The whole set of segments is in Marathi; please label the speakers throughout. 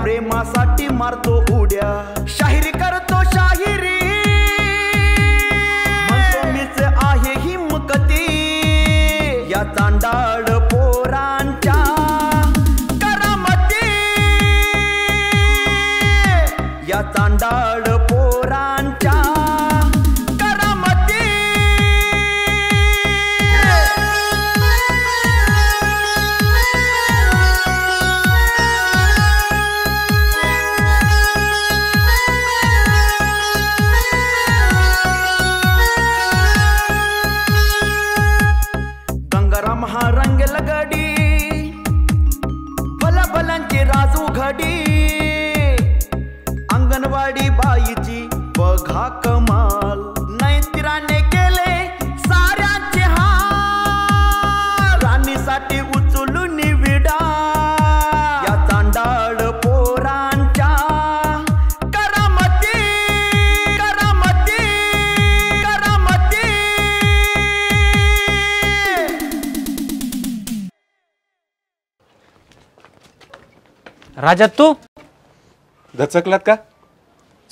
Speaker 1: प्रेमासाठी मारतो उड्या, शाहिरी करतो शाहिरी, म्हणतो मीच आहे हिमकती या चांडाळ पोरांच्या करामती, या चांडाळ पोरांच्या करामती। गंगाराम हा रंगेल गडी, फलाफलांची राजू घडी, अंगणवाडी बाईची बघा कमाल, नैतिराने केले साऱ्यांचे हाल, राणीसाठी उचलून विडा या चांडाळ पोरांच्या करामती, करामती, करामती।
Speaker 2: राजा तू
Speaker 3: दचकलात का?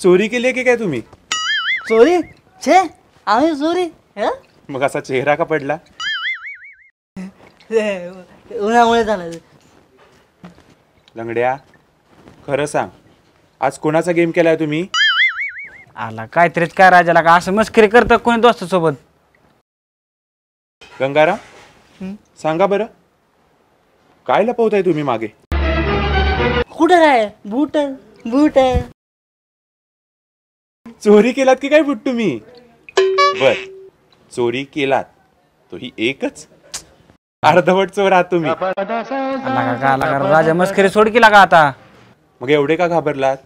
Speaker 3: चोरी केली की काय तुम्ही?
Speaker 4: चोरी? छे आम्ही चोरी?
Speaker 3: मग असा चेहरा का पडला?
Speaker 4: उन्हामुळे झालं।
Speaker 3: लंगड्या, खरं सांग, आज कोणाचा गेम केलाय तुम्ही?
Speaker 2: आला काहीतरीच काय राजाला का असं मस्करी करतं कोणी दोस्तासोबत?
Speaker 3: गंगाराम सांगा बरं, काय लपवताय तुम्ही मागे?
Speaker 4: कुठं काय? बूट बूट
Speaker 3: चोरी केलात की काय बुट तुम्ही? बर, चोरी केलात तो ही एकच? अर्धवट चोर आहात तुम्ही।
Speaker 2: आला का राजा मस्करी सोड केला का आता?
Speaker 3: मग एवढे का घाबरलात?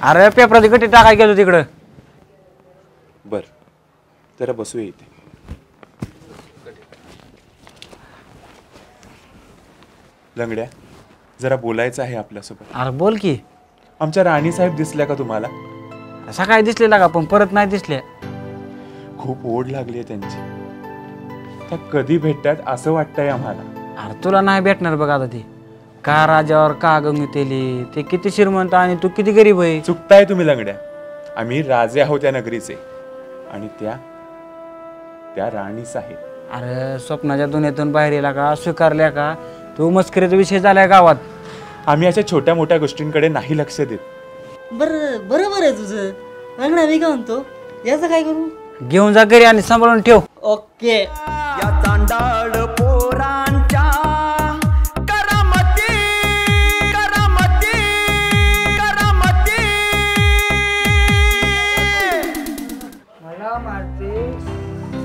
Speaker 2: अरे पेपराची गटी टाकाय गेलो तिकडं।
Speaker 3: बर, जरा बसूया इथे। लंगड्या, जरा बोलायचं आहे आपल्यासोबत।
Speaker 2: अरे बोल की।
Speaker 3: आमच्या राणी साहेब दिसल्या का तुम्हाला?
Speaker 2: सकाळी दिसलेला का पण परत नाही दिसले।
Speaker 3: खूप ओढ लागली आहे त्यांची, त्या कधी भेटतात असं वाटतंय आम्हाला।
Speaker 2: अरे तुला नाही भेटणार बघ आता ती, का राजावर का गंगतेली, ते किती श्रीमंत आणि तू किती गरीब आहे।
Speaker 3: चुकताय तुम्ही लंगड्या, आम्ही राजे आहोत त्या नगरीचे, आणि त्या राणी साहेब।
Speaker 2: अरे स्वप्नाच्या दुनियेतून बाहेर येला का, स्वीकारल्या का? तू मस्करीचा विषय झालाय गावात।
Speaker 3: आम्ही अशा छोट्या मोठ्या गोष्टींकडे नाही लक्ष देत।
Speaker 4: बरोबर आहे तुझं। लग्न मी काय म्हणतो, याचं काय करू?
Speaker 2: घेऊन जा घरी आणि सांभाळून ठेव।
Speaker 4: ओके।
Speaker 1: या चांडाळ पोरांच्या करामती, करामती, करामती।
Speaker 5: मला मारते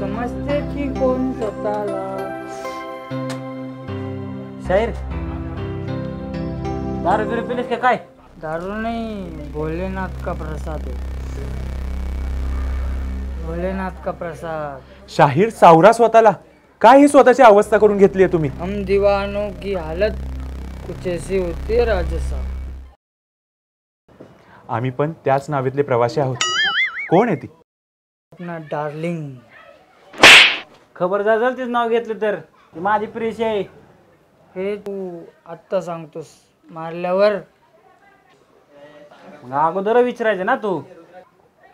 Speaker 5: समजते की कोण स्वतःला।
Speaker 2: शाहीर दारू बिरू पिलीस का काय?
Speaker 5: दारू नहीं, भोलेनाथ का प्रसाद है, भोलेनाथ का प्रसाद।
Speaker 3: शाहीर सावरा स्वतःला, काय ही स्वतःची अवस्था करून घेतली आहे तुम्ही?
Speaker 5: हम दीवानों की हालत कुछ ऐसी होती है राजा साहब।
Speaker 3: आम्ही पण त्याच नावातले प्रवासी आहोत। कोण आहे ती?
Speaker 5: अपना डार्लिंग।
Speaker 2: खबरदार जर तीच नाव घेतलं तर ती माझी प्रेशी आहे।
Speaker 5: हे तू आत्ता सांगतोस, मारल्यावर
Speaker 2: मग अगोदर विचारायचं ना तू।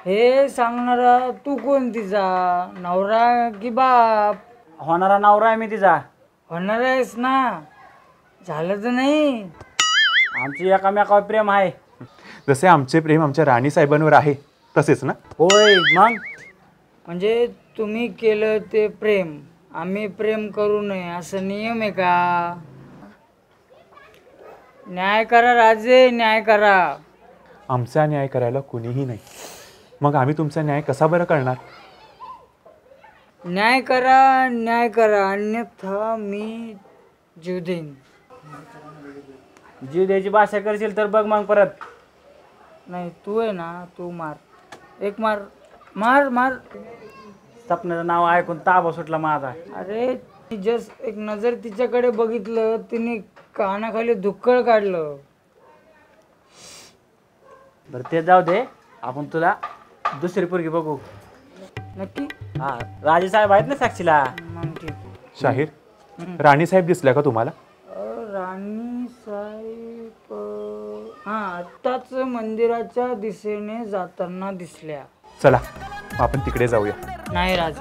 Speaker 5: हे सांगणारा तू कोण, तिचा नवरा की बाप?
Speaker 2: होणारा नवरा आहे मी तिचा।
Speaker 5: होणार आहेस ना? झालं तर नाही?
Speaker 2: आमची एकामेकावर प्रेम आहे।
Speaker 3: जसे आमचे प्रेम आमच्या राणी साहेबांवर आहे तसेच ना?
Speaker 2: होय मग।
Speaker 5: म्हणजे तुम्ही केलं ते प्रेम, आम्ही प्रेम करू नये असं नियम आहे का? न्याय करा राजे, न्याय करा।
Speaker 3: आमचा न्याय करायला कुणीही नाही, मग आम्ही तुमचा न्याय कसा बरं करणार?
Speaker 5: न्याय करा, न्याय करा, अन्यथा मी जीव देईन।
Speaker 2: जीव द्यायची भाषा करशील तर बघ मग परत।
Speaker 5: नाही तू आहे ना, तू मार, एक मार, मार मार।
Speaker 2: सपनाचं नाव ऐकून ताबा सुटला माझा।
Speaker 5: अरे जस्ट एक नजर तिच्याकडे बघितलं, तिने कानाखाली धुक्कळ काढलं।
Speaker 2: बरं ते जाऊ दे, आपण तुला दुसरी पोरगी बघू।
Speaker 5: नक्की?
Speaker 2: हा, राजे साहेब आहेत ना साक्षीला।
Speaker 5: मग ठीक आहे।
Speaker 3: शाहीर, राणी साहेब दिसल्या का तुम्हाला?
Speaker 5: राणी साहेब, हा आत्ताच मंदिराच्या दिशेने जाताना दिसल्या.
Speaker 3: चला आपण तिकडे जाऊया.
Speaker 5: नाही राज,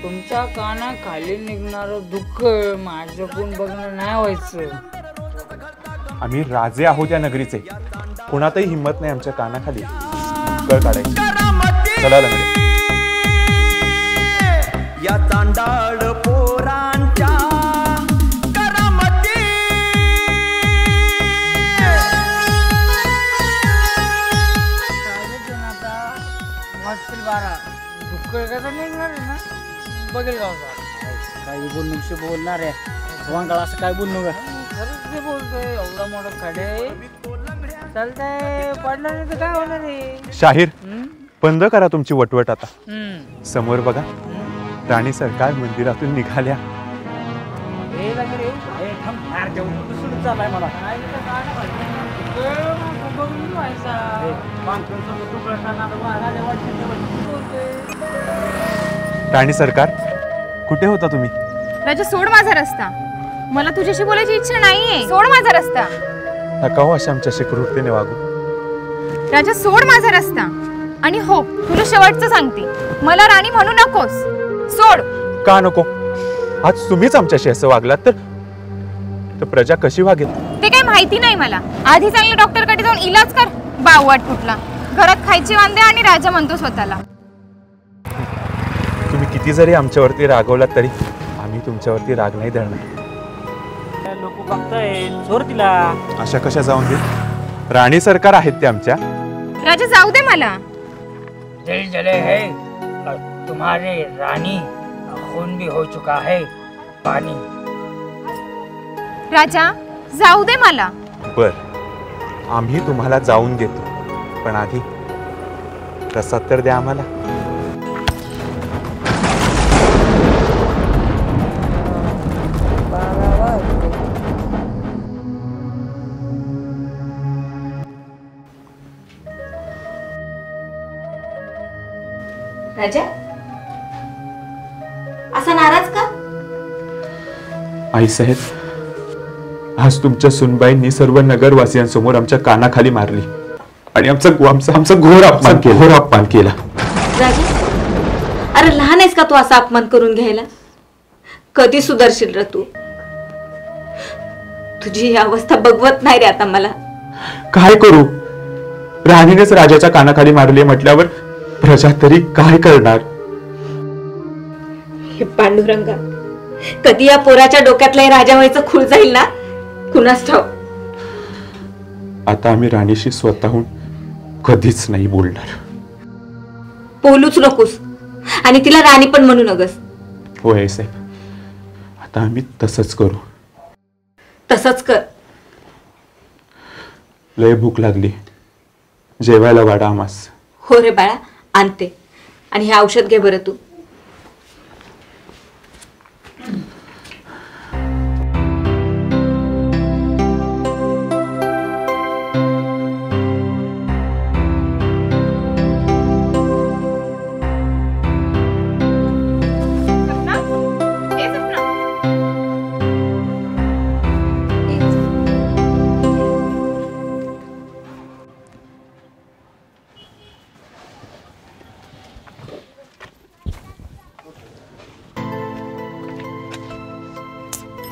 Speaker 5: तुमच्या कानाखाली निघणारं दुःख माझ्याकडून बघणं नाही व्हायचं.
Speaker 3: आम्ही राजे आहोत या नगरीचे, कोणातही हिंमत नाही आमच्या कानाखाली कळ काढायची. चला लंगडे.
Speaker 1: या चांडाळ पोरांच्या करामती.
Speaker 5: वाजतील 12. दुःख एखादा निघणार आहे ना, बघेल गावचा.
Speaker 2: काही बोलणं बोलणार आहे वांगाळ असं काय बोलणं का?
Speaker 5: खरंच ते बोलतोय, एवढा मोठा खडे चालतंय, पडणार नाही तर काय होणार आहे.
Speaker 3: शाहीर बंद करा तुमची वटवट आता.
Speaker 5: हम्म.
Speaker 3: समोर बघा, राणी सरकार मंदिरातून निघाल्या.
Speaker 5: हे लागले,
Speaker 2: ए, थांब, फार जेवण दुसरं चाललंय मला.
Speaker 5: नाही तर काय नाही व्हायचं. बघून व्हायचा.
Speaker 3: राणी सरकार कुठे होता तुम्ही?
Speaker 6: राजा सोड माझा रस्ता, मला तुझ्याशी बोलायची इच्छा नाहीये. सोड माझा रस्ता.
Speaker 3: नका हो अशा आमच्याशी क्रूरतेने वागू.
Speaker 6: राजा सोड माझा रस्ता. आणि हो, तुला शेवटचं सांगते, मला राणी म्हणू नकोस. सोड.
Speaker 3: का नको? आज तुम्हीच आमच्याशी असं वागलात तर प्रजा कशी वागेल?
Speaker 6: ते काही माहिती नाही मला. आधी चांगल्या डॉक्टरकडे जाऊन इलाज कर. बावट कुठला, घरात खायचे वांदे आणि राजा म्हणतो स्वतःला.
Speaker 3: तुम्ही किती जरी आमच्यावरती रागवलात तरी आम्ही तुमच्यावरती राग नाही धरणार.
Speaker 2: लोक बघताय चोर तिला.
Speaker 3: अशा कशा जाऊन दे, राणी सरकार आहेत ते आमच्या.
Speaker 6: राजा जाऊ दे मला.
Speaker 5: दिल जले है, तुम्हारे रानी खून भी हो चुका है पानी.
Speaker 6: राजा जाऊ दे मला.
Speaker 3: बर, आम्ही तुम्हाला जाऊन देतो, पण आधी प्रसाद तर द्या आम्हाला.
Speaker 6: राजा असा नाराज का?
Speaker 3: आई साहेब, आज तुमच्या सुनबाईंनी सर्व नगरवासियांसमोर आमच्या कानाखाली मारली आणि आमचा घोर अपमान केला.
Speaker 7: राजा, अरे लहान आहेस का तू असा अपमान करून घ्यायला? कधी सुधारशील रे तू? तुझी ही अवस्था बघवत नाही रे आता मला.
Speaker 3: काय करू? राणीनेच राजाच्या कानाखाली मारली म्हटल्यावर प्रजा तरी काय करणार?
Speaker 7: हे पांडुरंगा, कधी या पोराच्या डोक्यातलं राजा व्हायचं खूळ जाईल ना, कुणास ठाव.
Speaker 3: आता आम्ही राणीशी स्वतःहून कधीच नाही बोलणार.
Speaker 7: बोलूच नकोस आणि तिला राणी पण म्हणू नगस.
Speaker 3: होय साहेब, आता आम्ही तसंच करू.
Speaker 7: तसंच कर.
Speaker 3: लय भूक लागली, जेवायला वाढा आम्हास.
Speaker 7: हो रे बाळा, आणते. आणि हे औषध घे बरं तू.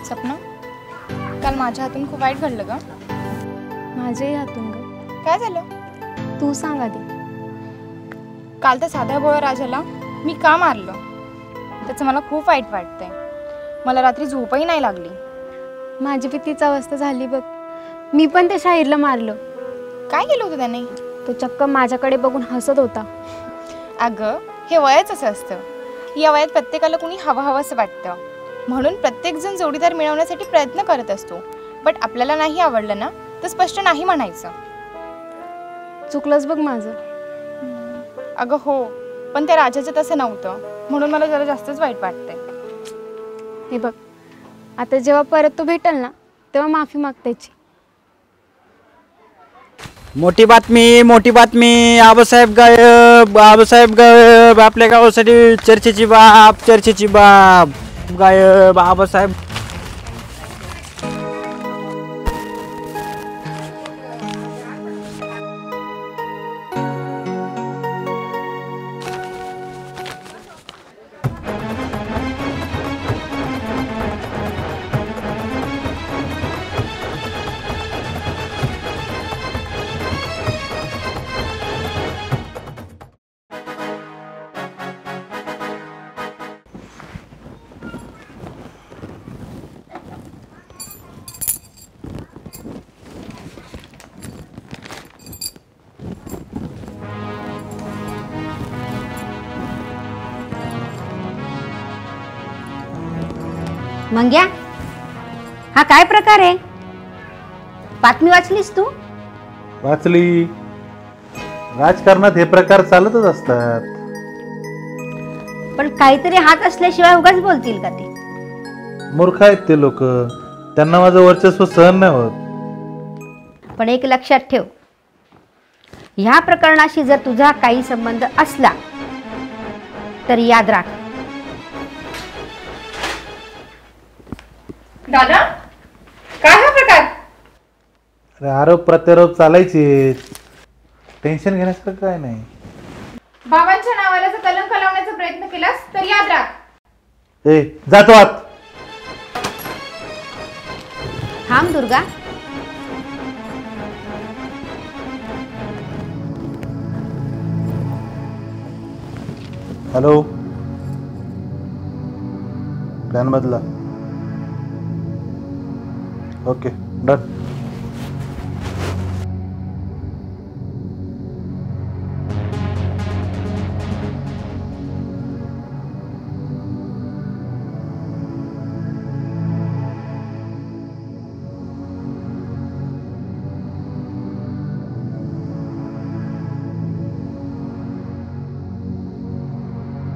Speaker 6: सपना, काल माझ्या हातून खूप वाईट घडलं ग.
Speaker 8: माझ्याही हातून ग.
Speaker 6: काय झालं?
Speaker 8: तू सांग आधी.
Speaker 6: काल त्या साध्या भोळ्या राजाला मी का मारलं त्याचं मला खूप वाईट वाटतंय. मला रात्री झोपही नाही लागली.
Speaker 8: माझी बी तीच अवस्था झाली बघ. मी पण त्या शाहीरला मारलं.
Speaker 6: काय केलं होतं त्याने?
Speaker 8: तो चक्क माझ्याकडे बघून हसत होता.
Speaker 6: अगं, हे वयच असं असतं. या वयात प्रत्येकाला कुणी हवं हवंसं वाटतं, म्हणून प्रत्येकजण जोडीदार मिळवण्यासाठी प्रयत्न करत असतो. बट आपल्याला नाही आवडलं ना तर स्पष्ट नाही म्हणायचं.
Speaker 8: चुकलंच बघ माझं.
Speaker 6: अगं हो, पण त्या राजाचं तसं नव्हतं, म्हणून मला जरा जास्तच वाईट वाटतंय.
Speaker 8: हे बघ, आता जेव्हा परत तो भेटेल ना तेव्हा माफी माग त्याची.
Speaker 2: मोठी बातमी, आबासाहेब गायब. आपल्या गावासाठी चर्चेची बाब गायब. आबासाहेब
Speaker 9: मंग्या, हा काय प्रकार आहे? बातमी वाचलीस तू?
Speaker 10: वाचली. राजकारणात हे प्रकार चालतच असतात.
Speaker 9: पण काहीतरी हात असल्याशिवाय उगाच बोलतील का ते?
Speaker 10: मूर्ख आहेत ते लोक, त्यांना माझं वर्चस्व सहन नाही होत.
Speaker 9: पण एक लक्षात ठेव, ह्या प्रकरणाशी जर तुझा काही संबंध असला तर याद राख.
Speaker 6: दादा, काय हा प्रकार?
Speaker 10: अरे आरोप प्रत्यारोप चालायचे, टेन्शन घेण्यासारखं काय नाही.
Speaker 6: बाबांच्या नावाला जर कलंक लावण्याचा प्रयत्न केलास तर याद राख.
Speaker 10: ए, जातो आत.
Speaker 9: थांब दुर्गा.
Speaker 10: हॅलो, प्लॅन बदला. Okay, done.